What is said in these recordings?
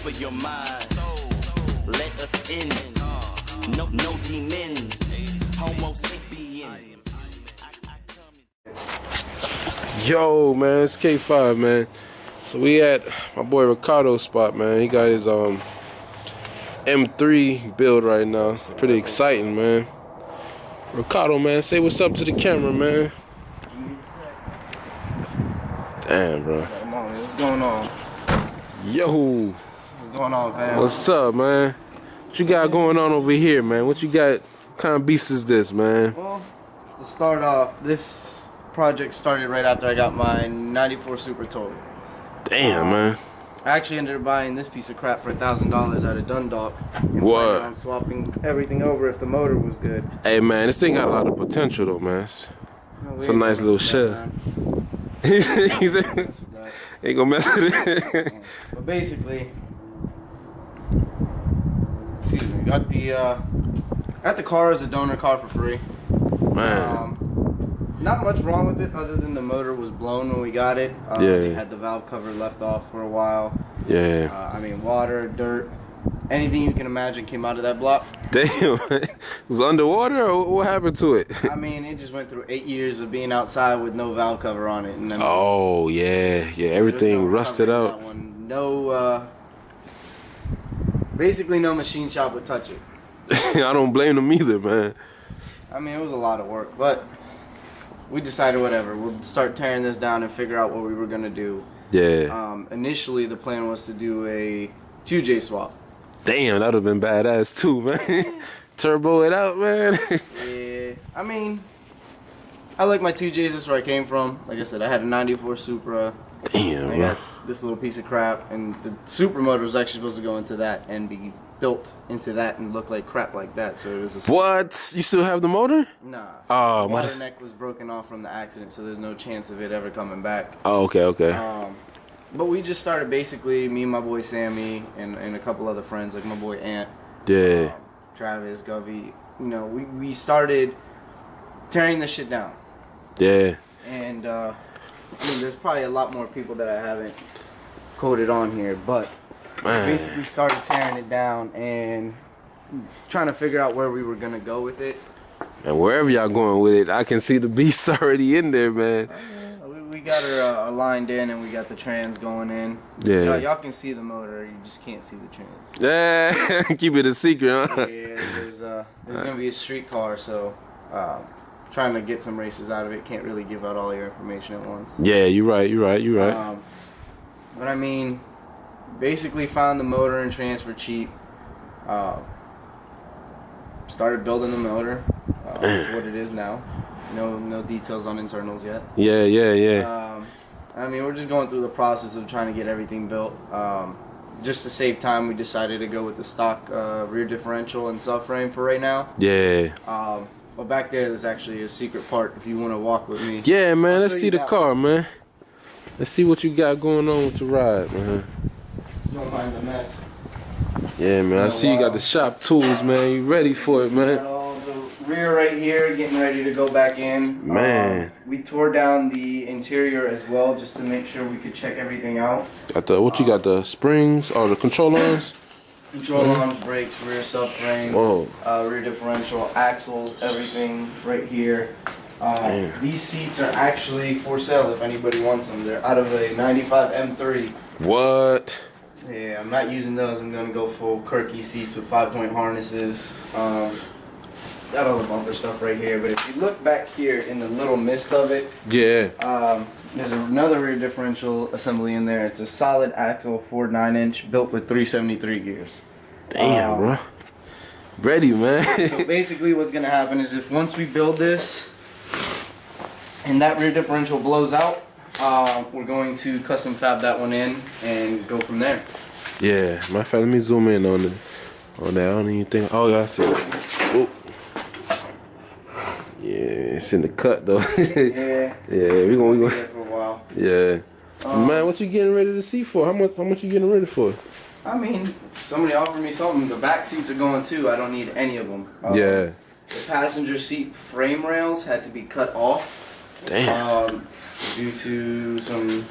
for your mind. Let us in. No demons. Homo sapien. Yo, man, it's K5, man. So we at my boy Ricardo's spot, man. He got his M3 build right now. It's pretty exciting, man. Ricardo, man, say what's up to the camera, man. Damn, bro. Come on, what's going on? Yo. What's going on, fam? What's up, man? What you got going on over here, man? What you got? What kind of beast is this, man? Well, to start off, this project started right after I got my 94 Super Total. Damn, man. I actually ended up buying this piece of crap for $1,000 at a Dundalk. And What? planning on swapping everything over if the motor was good. Hey, man, this thing got a lot of potential, though, man. It's a nice little shit. He said, ain't gonna mess with it. But basically, excuse me, got the car as a donor car for free. Man. Not much wrong with it other than the motor was blown when we got it. Yeah. They had the valve cover left off for a while. Yeah. I mean, water, dirt, anything you can imagine came out of that block. Damn. It was underwater, or what happened to it? I mean, it just went through 8 years of being outside with no valve cover on it. And then Oh, yeah. Yeah, everything rusted out. that one. No, basically no machine shop would touch it. I don't blame them either, man. I mean, it was a lot of work, but we decided whatever. We'll start tearing this down and figure out what we were going to do. Yeah. Initially, the plan was to do a 2J swap. Damn, that would have been badass too, man. Turbo it out, man. Yeah, I mean, I like my 2Js. That's where I came from. Like I said, I had a 94 Supra. Damn, I bro. got this little piece of crap, and the Supra motor was actually supposed to go into that and be built into that and look like crap like that. So it was a What? You still have the motor? Nah. Oh, water my. neck was broken off from the accident, so there's no chance of it ever coming back. Oh, okay, okay. But we just started basically, me and my boy Sammy and a couple other friends, like my boy Ant, Yeah. Travis, Govey. You know, we started tearing this shit down. Yeah. And I mean, there's probably a lot more people that I haven't coded on here, but Man. basically started tearing it down and trying to figure out where we were gonna go with it. And wherever y'all going with it, I can see the beast already in there, man. We got her aligned in, and we got the trans going in. Yeah. Y'all can see the motor, you just can't see the trans. Yeah. Keep it a secret, huh? Yeah, there's gonna be a street car, so trying to get some races out of it. Can't really give out all your information at once. Yeah, you're right. But I mean, basically found the motor and trans for cheap. Started building the motor. What it is now. No details on internals yet. Yeah. I mean, we're just going through the process of trying to get everything built. Just to save time, we decided to go with the stock rear differential and subframe for right now. Yeah. But back there's actually a secret part if you want to walk with me. Yeah, man. Let's show see you the that car, man. Let's see what you got going on with the ride, man. Don't mind the mess. Yeah, man. I see you got the shop tools, man. You ready for it, Got man? all the rear right here, getting ready to go back in. Man. We tore down the interior as well just to make sure we could check everything out. Got the what you got? The springs or the control arms? Control arms, brakes, rear subframe, Whoa. rear differential, axles, everything right here. These seats are actually for sale if anybody wants them. They're out of a 95 M3. What? Yeah, I'm not using those. I'm going to go full Kirky seats with 5-point harnesses. Got all the bumper stuff right here. But if you look back here in the little mist of it, Yeah. there's another rear differential assembly in there. It's a solid axle, Ford 9-inch, built with 373 gears. Damn, bro. Ready, man. So basically what's going to happen is if once we build this and that rear differential blows out, we're going to custom fab that one in and go from there. Yeah. Matter of fact, let me zoom in on that. I don't even think. Oh, yeah, I see it. Oh. Yeah, it's in the cut though. Yeah. Yeah, we gonna. For a while. Yeah. Man, what you getting ready to see for? How much you getting ready for? I mean, somebody offered me something. The back seats are going too. I don't need any of them. Yeah. The passenger seat frame rails had to be cut off. Damn. Due to some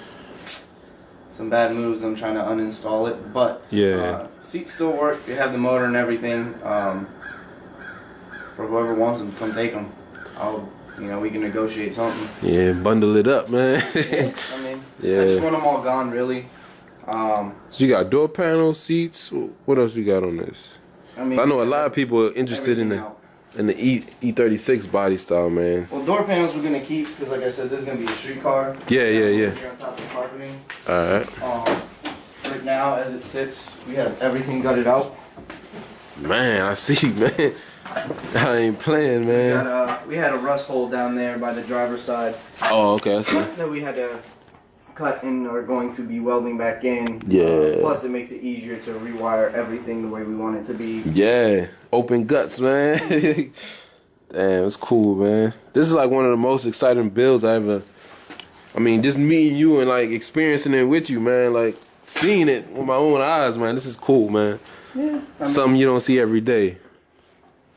some bad moves. I'm trying to uninstall it, but Yeah. seats still work. They have the motor and everything. For whoever wants them, come take them. We can negotiate something. Yeah, bundle it up, man. I mean, Yeah. I just want them all gone, really. So you got door panels, seats. What else we got on this? I know a lot of people are interested in the E36 body style, man. Well, door panels we're gonna keep because, like I said, this is gonna be a street car. Yeah. Here on top of the carpeting. All right. Right now, as it sits, we have everything gutted out. Man, I see, man. I ain't playing, man. We had a rust hole down there by the driver's side Oh, okay, I see. that we had to cut and are going to be welding back in. Yeah. Plus, it makes it easier to rewire everything the way we want it to be. Yeah, open guts, man. Damn, it's cool, man. This is like one of the most exciting builds I ever. I mean, just meeting you and like experiencing it with you, man. Like seeing it with my own eyes, man. This is cool, man. Yeah. Something you don't see every day.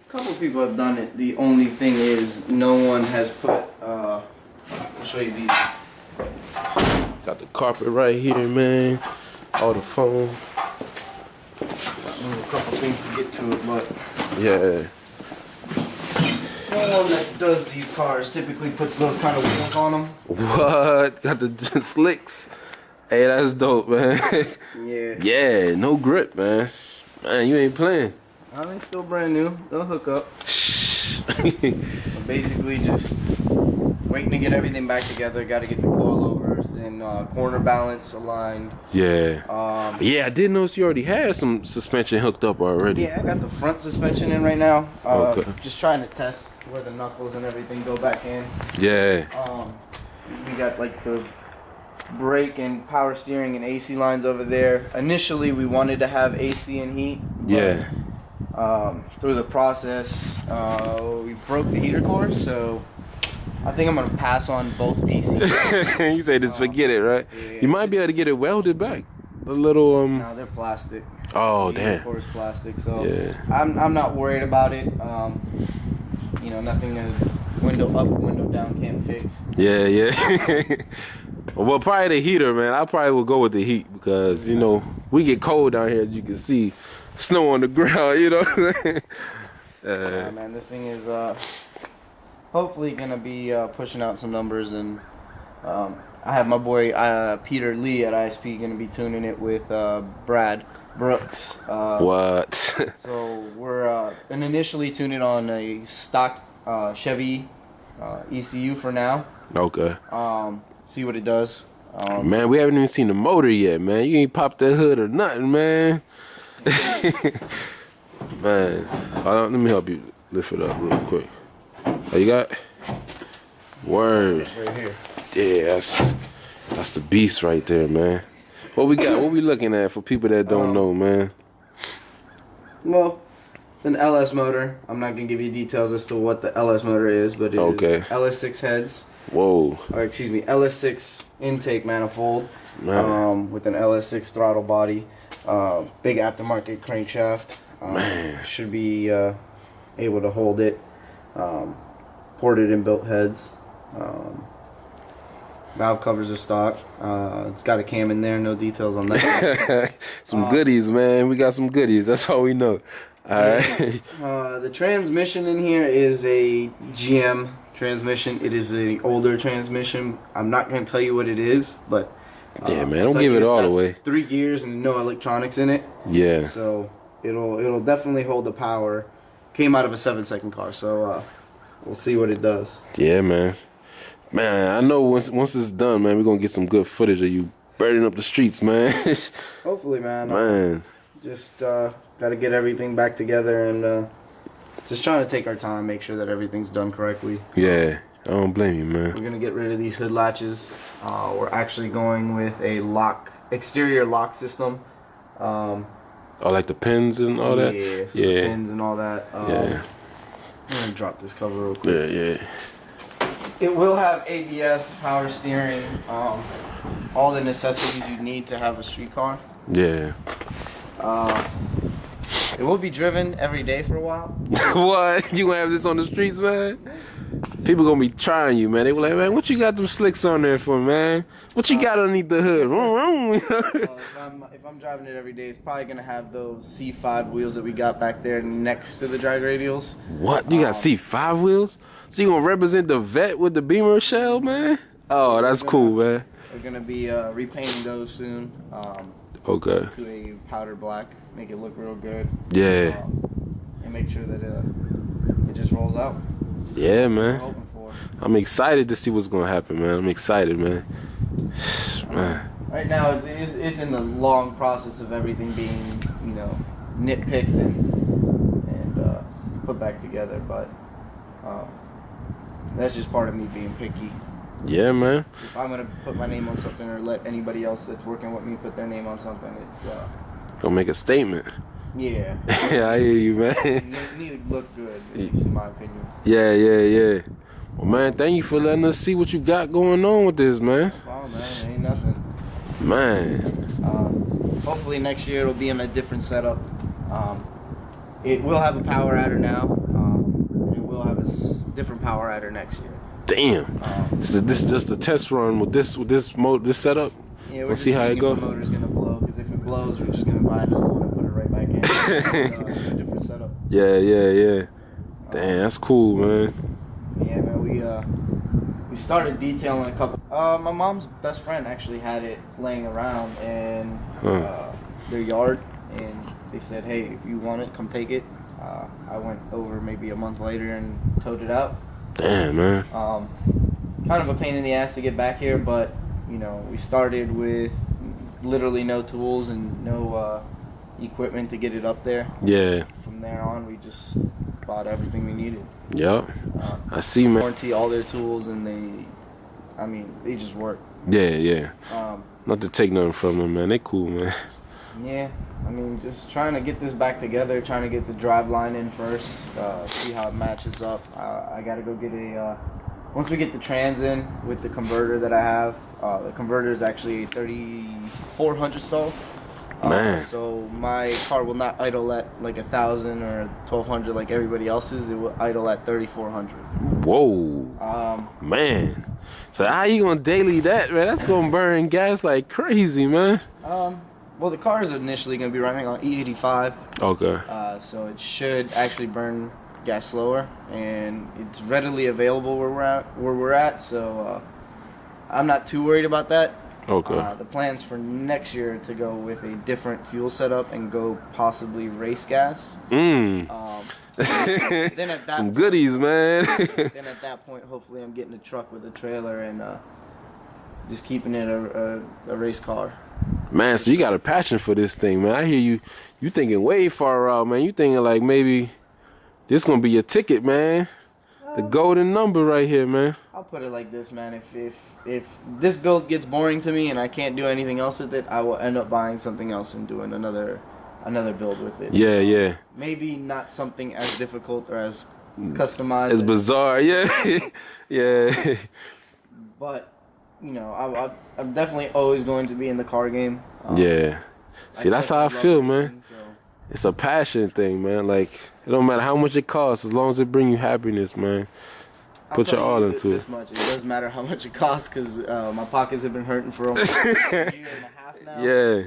A couple people have done it. The only thing is, no one has put. I'll show you these. Got the carpet right here, man. All the foam. A couple things to get to it, but Yeah. no one that does these cars typically puts those kind of wheels on them. What? Got the slicks. Hey, that's dope, man. Yeah. Yeah, no grip, man. Man, you ain't playing. I mean, still brand new. They'll hook up. But basically, just waiting to get everything back together. Got to get the coilovers, then corner balance aligned. Yeah. Yeah, I did notice you already had some suspension hooked up already. Yeah, I got the front suspension in right now. Okay. Just trying to test where the knuckles and everything go back in. Yeah. We got like the brake and power steering and AC lines over there. Initially, we wanted to have AC and heat. But, Yeah. through the process, we broke the heater core, so I think I'm gonna pass on both AC. You say just forget it, right? Yeah. You might be able to get it welded back. A little No, they're plastic. Oh, The heater damn. core is plastic, so Yeah. I'm not worried about it. Nothing a window up, window down can't fix. Yeah. Well, probably the heater, man. I probably will go with the heat because, we get cold down here, as you can see. Snow on the ground, Yeah, man, this thing is hopefully gonna be pushing out some numbers, and I have my boy Peter Lee at ISP gonna be tuning it with Brad Brooks. What? So we're gonna initially tune it on a stock Chevy ECU for now. Okay. See what it does. Man, we haven't even seen the motor yet, man. You ain't popped that hood or nothing, man. Man, let me help you lift it up real quick. Oh, you got? Word. Right here. Yeah, that's the beast right there, man. What we got? What we looking at for people that don't know, man? Well, it's an LS motor. I'm not gonna give you details as to what the LS motor is, but it is LS6 heads. Whoa. Or excuse me, LS6 intake manifold. Man. With an LS6 throttle body. Big aftermarket crankshaft. Should be able to hold it. Ported and built heads. Valve covers are stock. It's got a cam in there. No details on that. Some goodies, man. We got some goodies. That's all we know. All right. The transmission in here is a GM transmission. It is an older transmission. I'm not going to tell you what it is, but yeah, man. Don't give it all away. 3 gears and no electronics in it. Yeah. So it'll definitely hold the power. Came out of a 7-second car, so we'll see what it does. Yeah, man. Man, I know once it's done, man, we're gonna get some good footage of you burning up the streets, man. Hopefully, man. Man. Just gotta get everything back together and just trying to take our time, make sure that everything's done correctly. Yeah, I don't blame you, man. We're gonna get rid of these hood latches. We're actually going with a exterior lock system. Oh, like the pins and all that? Yeah, so the pins and all that. Yeah. I'm gonna drop this cover real quick. Yeah. It will have ABS, power steering, all the necessities you need to have a street car. Yeah. It will be driven every day for a while. What? You gonna have this on the streets, man? People gonna be trying you, man. They were like, man, what you got them slicks on there for, man? What you got underneath the hood? If I'm driving it every day, it's probably gonna have those C5 wheels that we got back there next to the drag radials. What? You got C5 wheels? So you gonna represent the vet with the Beamer shell, man? Oh, that's cool, man. We're gonna be repainting those soon. Okay. To a powder black, make it look real good. Yeah. And make sure that it just rolls out. Yeah, man. Hoping for. I'm excited to see what's gonna happen, man. I'm excited, man. Man. Right now, it's in the long process of everything being, nitpicked and put back together. But that's just part of me being picky. Yeah, man. If I'm gonna put my name on something or let anybody else that's working with me put their name on something, it's gonna make a statement. Yeah. Yeah, I hear you, man. It need to look good, at least in my opinion. Yeah. Well, man, thank you for letting us see what you got going on with this, man. Wow, man, ain't nothing. Man. Hopefully next year it'll be in a different setup. It will have a power adder now. And it will have a different power adder next year. Damn. This is just a test run with this setup. Yeah, we'll see how it goes. The motor's gonna blow, because if it blows, we're just gonna buy another one and put it right back in. A different setup. Yeah. Damn, that's cool, man. Yeah, man. We started detailing a couple. My mom's best friend actually had it laying around in their yard, and they said, "Hey, if you want it, come take it." I went over maybe a month later and towed it out. Damn, man. Kind of a pain in the ass to get back here, but we started with literally no tools and no equipment to get it up there. Yeah. From there on, we just bought everything we needed. Yep. I see, man. Warranty all their tools, and they just work. Yeah. Not to take nothing from them, man. They cool, man. Yeah. Just trying to get this back together, trying to get the drive line in first, see how it matches up. I got to go get once we get the trans in with the converter that I have, the converter is actually 3,400 stall. Man. So my car will not idle at like 1,000 or 1,200 like everybody else's. It will idle at 3,400. Whoa. Man. So how you gonna daily that, man? That's gonna burn gas like crazy, man. Well, the car is initially going to be running on E35. Okay. So it should actually burn gas slower, and it's readily available where we're at. So I'm not too worried about that. Okay. The plans for next year to go with a different fuel setup and go possibly race gas. Then at that some goodies, man. Then at that point, hopefully, I'm getting a truck with a trailer and just keeping it a race car. Man, so you got a passion for this thing, man. I hear you thinking way far out, man. You thinking like maybe this gonna be your ticket, man. The golden number right here, man. I'll put it like this, man. If this build gets boring to me and I can't do anything else with it, I will end up buying something else and doing another build with it. Yeah. Maybe not something as difficult or as customized. It's bizarre, yeah. Yeah. But I'm definitely always going to be in the car game. Yeah. See, that's how I feel, racing, man. So. It's a passion thing, man. Like, it don't matter how much it costs, as long as it bring you happiness, man. Put your all into it. Much. It doesn't matter how much it costs, because my pockets have been hurting for almost a year and a half now. Yeah.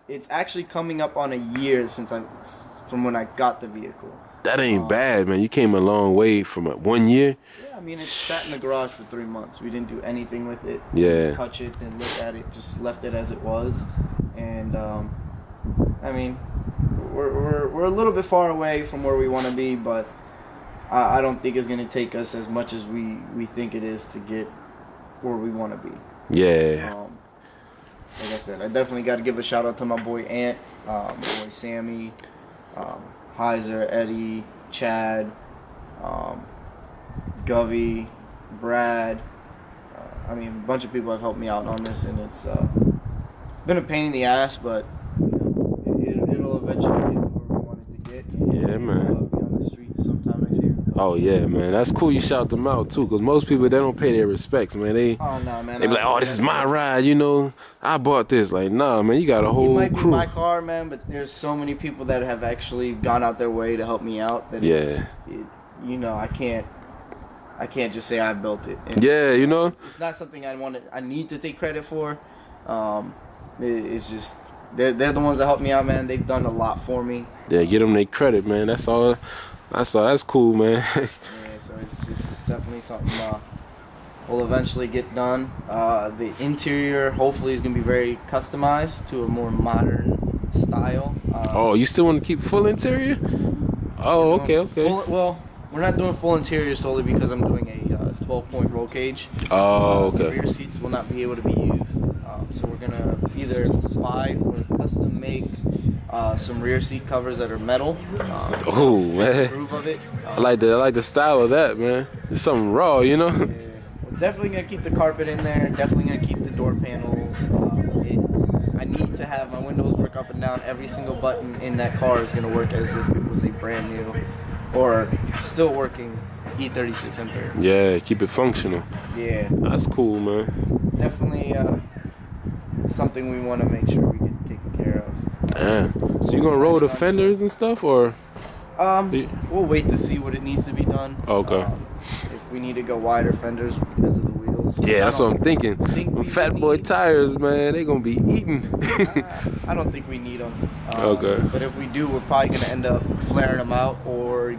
It's actually coming up on a year from when I got the vehicle. That ain't bad, man. You came a long way from 1 year. Yeah, it sat in the garage for 3 months. We didn't do anything with it. Yeah. Didn't touch it, didn't look at it, just left it as it was. And we're a little bit far away from where we want to be, but I don't think it's gonna take us as much as we think it is to get where we want to be. Yeah. Like I said, I definitely got to give a shout out to my boy Ant, my boy Sammy, Heiser, Eddie, Chad, Govey, Brad. A bunch of people have helped me out on this, and it's been a pain in the ass, but it'll eventually get to where we want it to get. Yeah, man. We'll be on the streets sometime next year. Oh yeah, man. That's cool. You shout them out too, because most people, they don't pay their respects, man. They be like, oh, this is my ride, I bought this. Like, nah, man. You got a whole It might crew. be my car, man, but there's so many people that have actually gone out their way to help me out that I can't. I can't just say I built it. And, Yeah, you know. it's not something I need to take credit for. It's just they're the ones that helped me out, man. They've done a lot for me. Yeah, get them their credit, man. That's all. That's cool, man. Yeah, so it's definitely something we'll eventually get done. The interior hopefully is gonna be very customized to a more modern style. Oh, you still want to keep full interior? Oh, okay. Well, we're not doing full interior solely because I'm doing a 12-point roll cage. Oh, The okay. rear seats will not be able to be used, so we're gonna either buy or custom make some rear seat covers that are metal. Oh, The man. groove of it. I like the style of that, man. It's something raw, you know. We're definitely gonna keep the carpet in there. Definitely gonna keep the door panels. I need to have my windows work up and down. Every single button in that car is gonna work as if it was a brand new or still working E36 M30. Yeah, keep it functional. Yeah, That's cool, man. definitely something we want to make sure we get taken care of. Damn. So you gonna roll the fenders and stuff, or? We'll wait to see what it needs to be done. Okay. If we need to go wider fenders because of the wheels. Yeah, that's what I'm thinking. think Them we fat need- boy tires, man, they gonna be eating. I don't think we need them. Okay. But if we do, we're probably gonna end up flaring them out or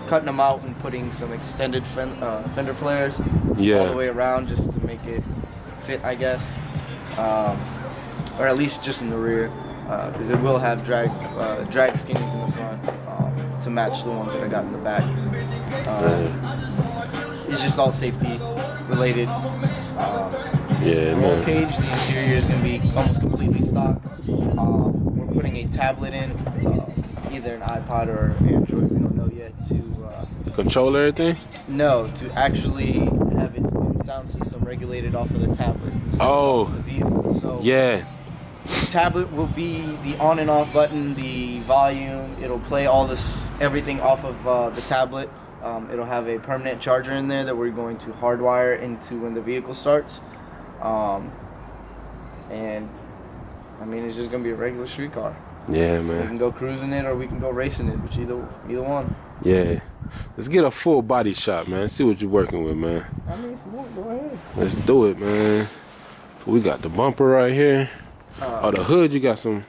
cutting them out and putting some extended fender flares Yeah. all the way around just to make it fit, I guess. Or at least just in the rear, because it will have drag skinnies in the front to match the ones that I got in the back. It's just all safety related. Yeah, Roll man. cage, the interior is going to be almost completely stock. We're putting a tablet in, either an iPod or Android, we don't know yet, Control everything. to actually have its own sound system regulated off of the tablet instead Oh. of off of the vehicle. So Yeah. the tablet will be the on and off button, the volume. It'll play everything off of the tablet. It'll have a permanent charger in there that we're going to hardwire into when the vehicle starts. And I mean, it's just gonna be a regular street car. Yeah, We man. can go cruising it or we can go racing it, which either one. Yeah. Let's get a full body shot, man. See what you're working with, man. I mean, if you want, go ahead. Let's do it, man. So we got the bumper right here. The hood, you got some.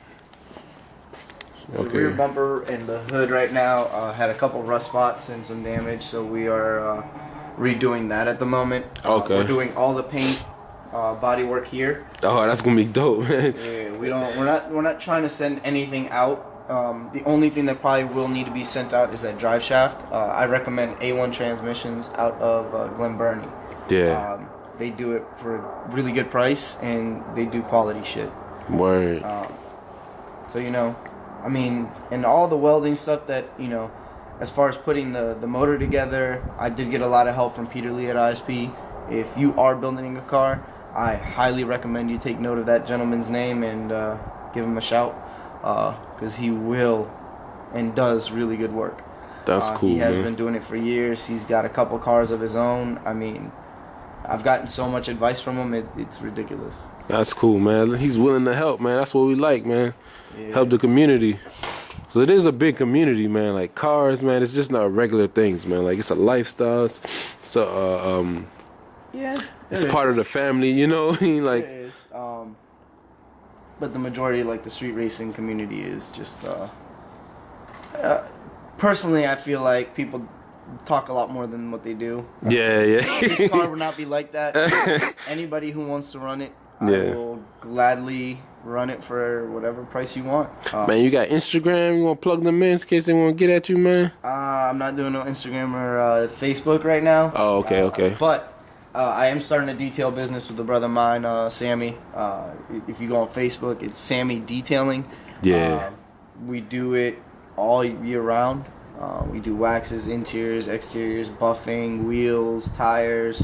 The rear bumper and the hood right now had a couple rust spots and some damage, so we are redoing that at the moment. Okay. We're doing all the paint, body work here. Oh, that's gonna be dope, man. Yeah, we're not trying to send anything out. The only thing that probably will need to be sent out is that drive shaft. I recommend A1 transmissions out of Glen Burnie. Yeah. They do it for a really good price and they do quality shit. Word. So I mean, and all the welding stuff that as far as putting the motor together, I did get a lot of help from Peter Lee at ISP. If you are building a car, I highly recommend you take note of that gentleman's name and give him a shout, because he will and does really good work. That's cool, He has man. been doing it for years. He's got a couple cars of his own. I mean, I've gotten so much advice from him, it's ridiculous. That's cool, man. He's willing to help, man. That's what we like, man. Yeah. Help the community. So it is a big community, man. Like cars, man. It's just not regular things, man. Like it's a lifestyle. It's a, Yeah, it's part of the family, you know. Like It is. But the majority, like the street racing community, is just. Personally, I feel like people talk a lot more than what they do. yeah. This car will not be like that. Anybody who wants to run it, I Yeah. will gladly run it for whatever price you want. Man, you got Instagram? You want to plug them in case they want to get at you, man? I'm not doing no Instagram or Facebook right now. Oh, okay. But I am starting a detail business with a brother of mine, Sammy. If you go on Facebook, it's Sammy Detailing. Yeah. We do it all year round. We do waxes, interiors, exteriors, buffing, wheels, tires,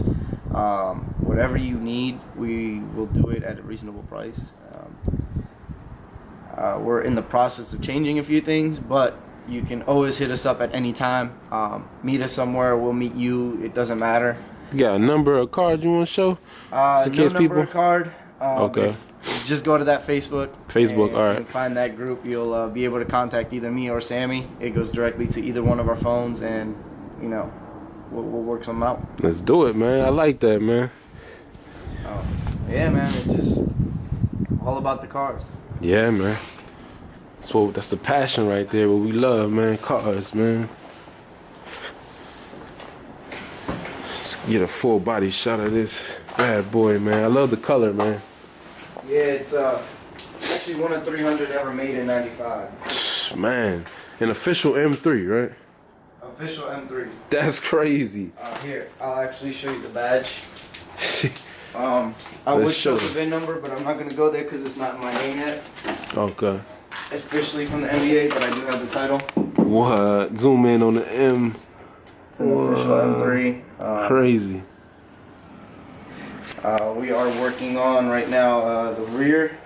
whatever you need. We will do it at a reasonable price. We're in the process of changing a few things, but you can always hit us up at any time. Meet us somewhere. We'll meet you. It doesn't matter. You got a number of cards you want to show? No in case number people- card. Okay. Just go to that Facebook. Facebook, all right. And find that group. You'll be able to contact either me or Sammy. It goes directly to either one of our phones, and we'll work something out. Let's do it, man. I like that, man. Yeah, man. It's just all about the cars. Yeah, man. That's the passion right there. What we love, man. Cars, man. Let's get a full body shot of this bad boy, man. I love the color, man. Yeah, it's actually one of 300 ever made in '95. Man, an official M3, right? Official M3. That's crazy. Here, I'll actually show you the badge. I Let's would show show the VIN number, but I'm not gonna go there because it's not in my name yet. Okay. Officially from the NBA, but I do have the title. What? Zoom in on the M. It's an official M3. Crazy. We are working on right now the rear,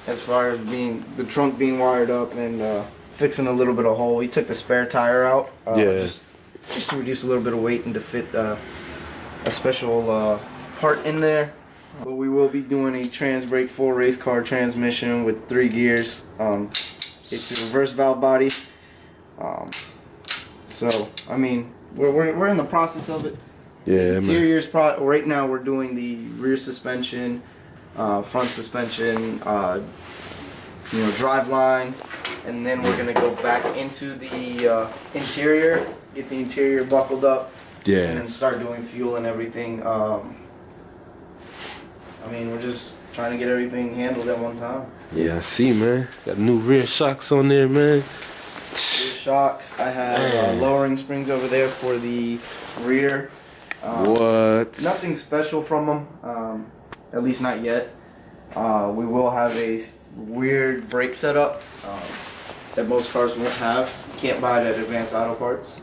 as far as the trunk being wired up and fixing a little bit of hole. We took the spare tire out, just to reduce a little bit of weight and to fit a special part in there. But we will be doing a trans brake full race car transmission with 3 gears. It's a reverse valve body. So I mean, we're in the process of it. Yeah, Interiors, right now we're doing the rear suspension, front suspension, drive line, and then we're gonna go back into the interior, get the interior buckled up, and then start doing fuel and everything. I mean, we're just trying to get everything handled at one time. Yeah, I see, man. Got new rear shocks on there, man. Rear shocks. I have lowering springs over there for the rear. What? Nothing special from them, at least not yet. We will have a weird brake setup that most cars won't have. You can't buy it at Advanced Auto Parts.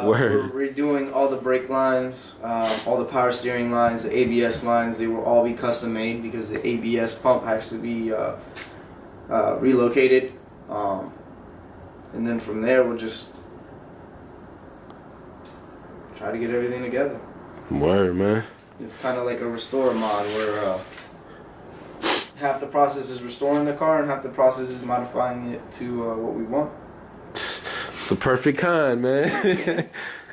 We're redoing all the brake lines, all the power steering lines, the ABS lines. They will all be custom made because the ABS pump has to be relocated. And then from there, we'll just try to get everything together. Word, man. It's kind of like a restore mod where half the process is restoring the car and half the process is modifying it to what we want. It's the perfect kind, man.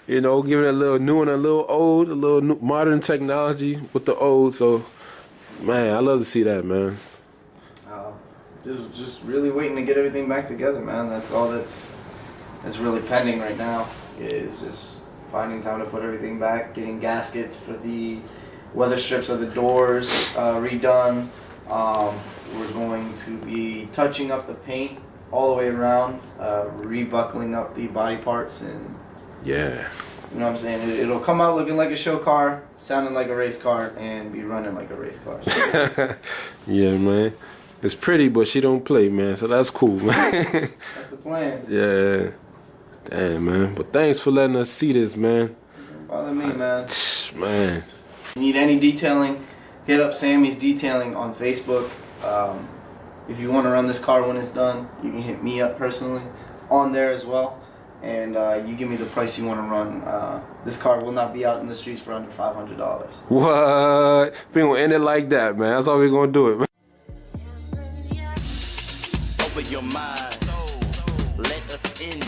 You know, giving a little new and a little old, a little new, modern technology with the old. So, man, I love to see that, man. Just really waiting to get everything back together, man. That's all that's really pending right now, is just finding time to put everything back, getting gaskets for the weather strips of the doors redone. We're going to be touching up the paint all the way around, rebuckling up the body parts, and yeah, you know what I'm saying? It'll come out looking like a show car, sounding like a race car, and be running like a race car. So. Yeah, man. It's pretty, but she don't play, man. So that's cool, man. That's the plan. Yeah. Damn, man. But thanks for letting us see this, man. Don't bother me, man. Man. If you need any detailing, hit up Sammy's Detailing on Facebook. If you want to run this car when it's done, you can hit me up personally on there as well. And you give me the price you want to run. This car will not be out in the streets for under $500. What? We gonna end it like that, man. That's how we gonna do it, man. Open your mind, let us in.